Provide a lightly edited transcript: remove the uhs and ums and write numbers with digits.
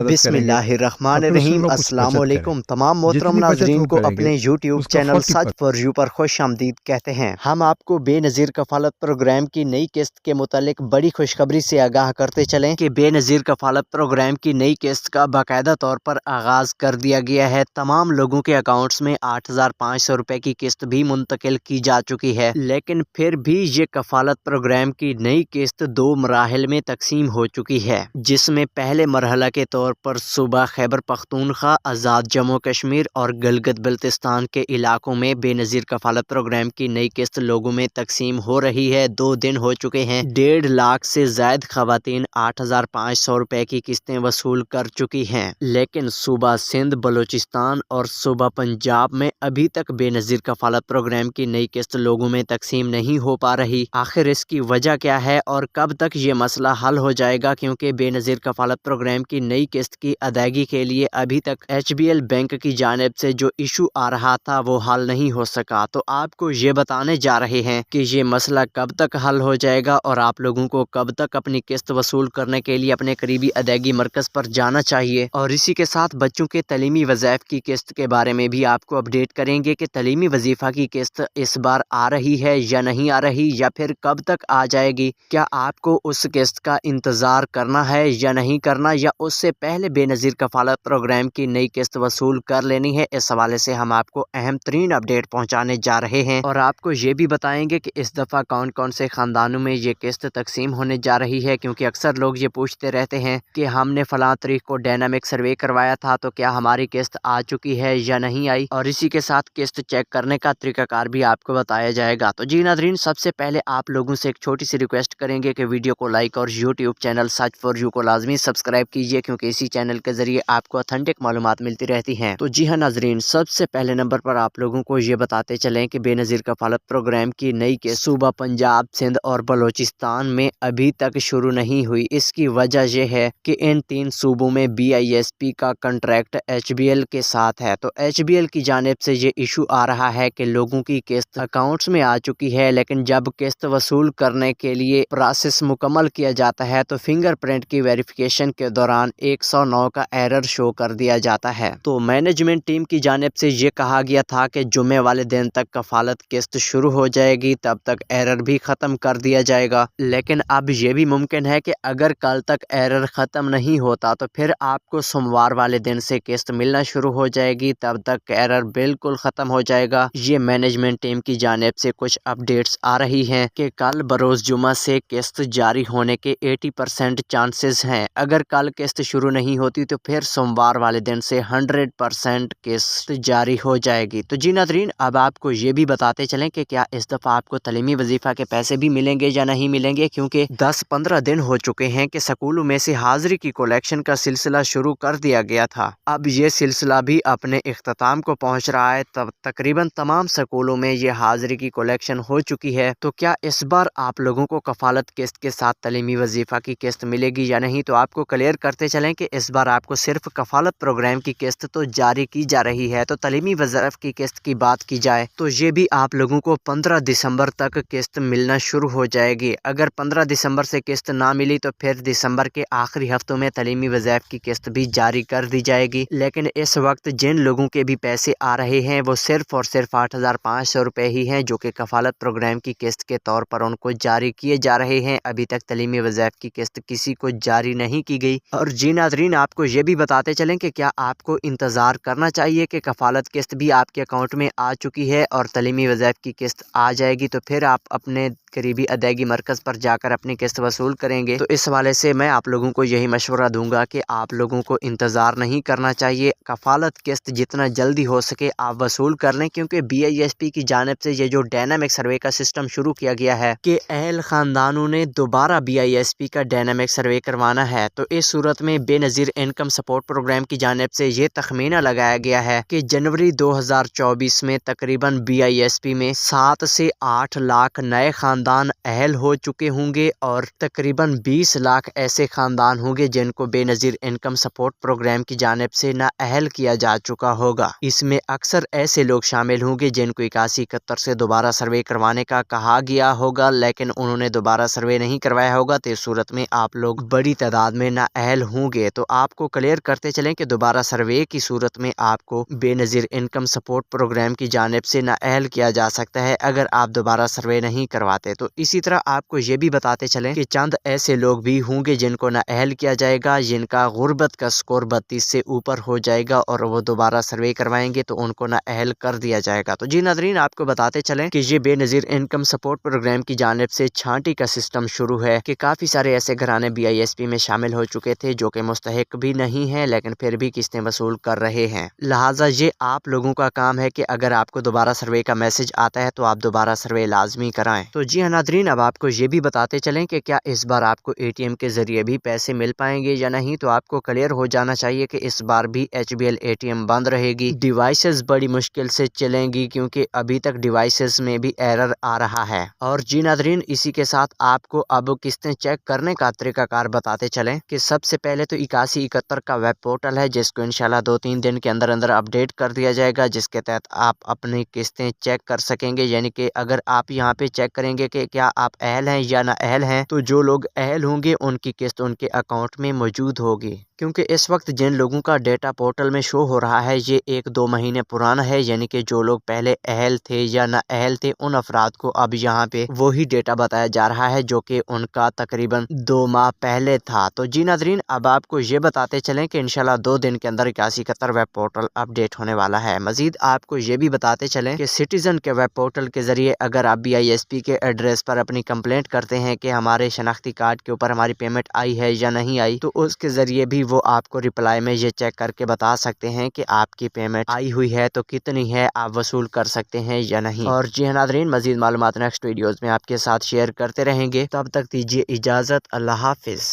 مدد بسم کریں گے اللہ اور الرحمن پھر اس سے ہم الرحیم، لوگ کچھ السلام بچت کریں۔ علیکم تمام محترم جتنی بچت ناظرین وہ کو کریں گے اپنے یوٹیوب اس کا چینل 40% سچ فار یو پر خوش آمدید کہتے ہیں۔ ہم آپ کو بے نظیر کفالت پروگرام کی نئی قسط کے متعلق بڑی خوشخبری سے آگاہ کرتے چلیں کہ بے نظیر کفالت پروگرام کی نئی قسط کا باقاعدہ طور پر آغاز کر دیا گیا ہے۔ تمام لوگوں کے اکاؤنٹس میں 8,500 روپے کی قسط بھی منتقل کی جا چکی ہے، لیکن پھر بھی یہ کفالت پروگرام کی نئی قسط 2 مراحل میں تقسیم ہو چکی ہے، جس میں پہلے مرحلہ کے طور پر صوبہ خیبر پختونخوا، آزاد جموں کشمیر اور گلگت بلتستان کے علاقوں میں بے نظیر کفالت پروگرام کی نئی قسط لوگوں میں تقسیم ہو رہی ہے۔ 2 دن ہو چکے ہیں، 1.5 لاکھ سے زائد خواتین 8,500 روپے کی قسطیں وصول کر چکی ہیں، لیکن صوبہ سندھ، بلوچستان اور صوبہ پنجاب میں ابھی تک بے نظیر کفالت پروگرام کی نئی قسط لوگوں میں تقسیم نہیں ہو پا رہی۔ آخر اس کی وجہ کیا ہے اور کب تک یہ مسئلہ حل ہو جائے گا؟ کیونکہ بے نظیر کفالت پروگرام کی نئی قسط کی ادائیگی کے لیے ابھی تک HBL بینک کی جانب سے جو ایشو آ رہا تھا وہ حل نہیں ہو سکا، تو آپ کو یہ بتانے جا رہے ہیں کہ یہ مسئلہ کب تک حل ہو جائے گا اور آپ لوگوں کو کب تک اپنی قسط وصول کرنے کے لیے اپنے قریبی ادائیگی مرکز پر جانا چاہیے، اور اسی کے ساتھ بچوں کے تعلیمی وظائف کی قسط کے بارے میں بھی آپ کو اپڈیٹ کریں گے کہ تعلیمی وظیفہ کی قسط اس بار آ رہی ہے یا نہیں آ رہی، یا پھر کب تک آ جائے گی، کیا آپ کو اس قسط کا انتظار کرنا ہے یا نہیں کرنا، یا اس سے پہلے بے نظیر کفالت پروگرام کی نئی قسط وصول کر لینی ہے۔ اس حوالے سے ہم آپ کو اہم ترین اپڈیٹ پہنچانے جا رہے ہیں، اور آپ کو یہ بھی بتائیں گے کہ اس دفعہ کون کون سے خاندانوں میں یہ قسط تقسیم ہونے جا رہی ہے، کیونکہ اکثر لوگ یہ پوچھتے رہتے ہیں کہ ہم نے فلاں تاریخ کو ڈائنامک سروے کروایا تھا تو کیا ہماری قسط آ چکی ہے یا نہیں آئی، اور اسی کے ساتھ قسط چیک کرنے کا طریقہ کار بھی آپ کو بتایا جائے گا۔ تو جی ناظرین، سب سے پہلے آپ لوگوں سے ایک چھوٹی سی ریکویسٹ کریں گے کہ ویڈیو کو لائک اور YouTube channel such for you کو لازمی سبسکرائب کیجیے، کیونکہ اسی چینل کے ذریعے آپ کو اتھینٹک معلومات ملتی رہتی ہیں۔ تو جی ہاں ناظرین، سب سے پہلے نمبر پر آپ لوگوں کو یہ بتاتے چلیں کہ بے نظیر کفالت پروگرام کی نئی قسط صوبہ پنجاب، سندھ اور بلوچستان میں ابھی تک شروع نہیں ہوئی۔ اس کی وجہ یہ ہے کہ ان 3 صوبوں میں BISP کا کنٹریکٹ HBL کے ساتھ ہے، تو HBL کی جانب سے یہ ایشو آ رہا ہے کہ لوگوں کی قسط اکاؤنٹس میں آ چکی ہے، لیکن جب قسط وصول کرنے کے لیے پروسیس مکمل کیا جاتا ہے تو فنگر پرنٹ کی ویریفیکیشن کے دوران 109 کا ایرر شو کر دیا جاتا ہے۔ تو مینجمنٹ ٹیم کی جانب سے یہ کہا گیا تھا کہ جمعے والے دن تک کفالت قسط شروع ہو جائے گی، تب تک ایرر بھی ختم کر دیا جائے گا، لیکن اب یہ بھی ممکن ہے کہ اگر کل تک ایرر ختم نہیں ہوتا تو پھر آپ کو سوموار والے دن سے قسط ملنا شروع ہو جائے گی، تب تک ایرر بالکل ختم ہو جائے گا۔ یہ مینجمنٹ ٹیم کی جانب سے کچھ اپڈیٹس آ رہی ہیں کہ کل بروز جمعہ سے قسط جاری ہونے کے 80% چانسز ہیں۔ اگر کل قسط شروع نہیں ہوتی تو پھر سوموار والے دن سے 100% قسط جاری ہو جائے گی۔ تو جی ناظرین، اب آپ کو یہ بھی بتاتے چلیں کہ کیا اس دفعہ آپ کو تعلیمی وظیفہ کے پیسے بھی ملیں گے یا نہیں ملیں گے، کیونکہ 10-15 دن ہو چکے ہیں کہ سکولوں میں سے حاضری کی کلیکشن کا سلسلہ شروع کر دیا گیا تھا۔ اب یہ سلسلہ بھی اپنے اختتام کو پہنچ رہا ہے، تب تقریباً تمام سکولوں میں یہ حاضری کی کلیکشن ہو چکی ہے۔ تو کیا اس بار آپ لوگوں کو کفالت قسط کے ساتھ تعلیمی وظیفہ کی قسط ملے گی یا نہیں؟ تو آپ کو کلیئر کرتے چلیں کہ اس بار آپ کو صرف کفالت پروگرام کی قسط تو جاری کی جا رہی ہے، تو تعلیمی وظائف کی قسط کی بات کی جائے تو یہ بھی آپ لوگوں کو 15 دسمبر تک قسط ملنا شروع ہو جائے گی۔ اگر 15 دسمبر سے قسط نہ ملی تو پھر دسمبر کے آخری ہفتوں میں تعلیمی وظائف کی قسط بھی جاری کر دی جائے گی، لیکن اس وقت جن لوگوں کے بھی پیسے آ رہے ہیں وہ صرف اور صرف 8,500 روپے ہی ہیں، جو کہ کفالت پروگرام کی قسط کے طور پر ان کو جاری کیے جا رہے ہیں۔ ابھی تک تعلیمی وظائف کی قسط کسی کو جاری نہیں کی گئی۔ اور جی ناظرین، آپ کو یہ بھی بتاتے چلیں کہ کیا آپ کو انتظار کرنا چاہیے کہ کفالت قسط بھی آپ کے اکاؤنٹ میں آ چکی ہے اور تعلیمی وظائف کی قسط آ جائے گی تو پھر آپ اپنے قریبی ادائیگی مرکز پر جا کر اپنی قسط وصول کریں گے؟ تو اس حوالے سے میں آپ لوگوں کو یہی مشورہ دوں گا کہ آپ لوگوں کو انتظار نہیں کرنا چاہیے، کفالت قسط جتنا جلدی ہو سکے آپ وصول کر لیں، کیونکہ BISP کی جانب سے یہ جو ڈائنامک سروے کا سسٹم شروع کیا گیا ہے کہ اہل خاندانوں نے دوبارہ BISP کا ڈائنامک سروے کروانا ہے، تو اس صورت میں بے نظیر انکم سپورٹ پروگرام کی جانب سے یہ تخمینہ لگایا گیا ہے کہ جنوری 2024 میں تقریباً BISP میں 7 سے 8 لاکھ نئے خاندان خاندان اہل ہو چکے ہوں گے اور تقریباً 20 لاکھ ایسے خاندان ہوں گے جن کو بے نظیر انکم سپورٹ پروگرام کی جانب سے نااہل کیا جا چکا ہوگا۔ اس میں اکثر ایسے لوگ شامل ہوں گے جن کو 8171 سے دوبارہ سروے کروانے کا کہا گیا ہوگا، لیکن انہوں نے دوبارہ سروے نہیں کروایا ہوگا، تو اس صورت میں آپ لوگ بڑی تعداد میں نااہل ہوں گے۔ تو آپ کو کلیئر کرتے چلیں کہ دوبارہ سروے کی صورت میں آپ کو بے نظیر انکم سپورٹ پروگرام کی جانب سے نااہل کیا جا سکتا ہے اگر آپ دوبارہ سروے نہیں کرواتے۔ تو اسی طرح آپ کو یہ بھی بتاتے چلیں کہ چند ایسے لوگ بھی ہوں گے جن کو نااہل کیا جائے گا، جن کا غربت کا سکور 32 سے اوپر ہو جائے گا اور وہ دوبارہ سروے کروائیں گے تو ان کو نااہل کر دیا جائے گا۔ تو جی ناظرین، آپ کو بتاتے چلیں کہ یہ بے نظیر انکم سپورٹ پروگرام کی جانب سے چھانٹی کا سسٹم شروع ہے کہ کافی سارے ایسے گھرانے BISP میں شامل ہو چکے تھے جو کہ مستحق بھی نہیں ہیں لیکن پھر بھی قسطیں وصول کر رہے ہیں۔ لہٰذا یہ آپ لوگوں کا کام ہے کہ اگر آپ کو دوبارہ سروے کا میسج آتا ہے تو آپ دوبارہ سروے لازمی کرائیں۔ تو جی ہاں ناظرین، اب آپ کو یہ بھی بتاتے چلیں کہ کیا اس بار آپ کو ATM کے ذریعے بھی پیسے مل پائیں گے یا نہیں، تو آپ کو کلیئر ہو جانا چاہیے کہ اس بار بھی HBL ATM بند رہے گی، ڈیوائسز بڑی مشکل سے چلیں گی کیونکہ ابھی تک ڈیوائسز میں بھی ایرر آ رہا ہے۔ اور جی ناظرین، اسی کے ساتھ آپ کو اب قسطیں چیک کرنے کا طریقہ کار بتاتے چلیں کہ سب سے پہلے تو 8171 کا ویب پورٹل ہے جس کو انشاءاللہ 2-3 دن کے اندر اندر اپڈیٹ کر دیا جائے گا، جس کے تحت آپ اپنی قسطیں چیک کر سکیں گے۔ یعنی کہ اگر آپ یہاں پہ چیک کریں گے کہ کیا آپ اہل ہیں یا نہ اہل ہیں، تو جو لوگ اہل ہوں گے ان کی قسط ان کے اکاؤنٹ میں موجود ہوگی، کیونکہ اس وقت جن لوگوں کا ڈیٹا پورٹل میں شو ہو رہا ہے یہ 1-2 مہینے پرانا ہے، یعنی کہ جو لوگ پہلے اہل تھے یا نہ اہل تھے ان افراد کو اب یہاں پہ وہی ڈیٹا بتایا جا رہا ہے جو کہ ان کا تقریباً 2 ماہ پہلے تھا۔ تو جی ناظرین، اب آپ کو یہ بتاتے چلیں کہ انشاءاللہ 2 دن کے اندر 8171 ویب پورٹل اپڈیٹ ہونے والا ہے۔ مزید آپ کو یہ بھی بتاتے چلیں کہ سٹیزن کے ویب پورٹل کے ذریعے اگر آپ BISP کے ایڈریس پر اپنی کمپلینٹ کرتے ہیں کہ ہمارے شناختی کارڈ کے اوپر ہماری پیمنٹ آئی ہے یا نہیں آئی، تو اس کے ذریعے بھی وہ آپ کو رپلائی میں یہ چیک کر کے بتا سکتے ہیں کہ آپ کی پیمنٹ آئی ہوئی ہے تو کتنی ہے، آپ وصول کر سکتے ہیں یا نہیں۔ اور جی ہاں ناظرین، مزید معلومات نیکسٹ ویڈیوز میں آپ کے ساتھ شیئر کرتے رہیں گے، تب تک دیجیے اجازت، اللہ حافظ۔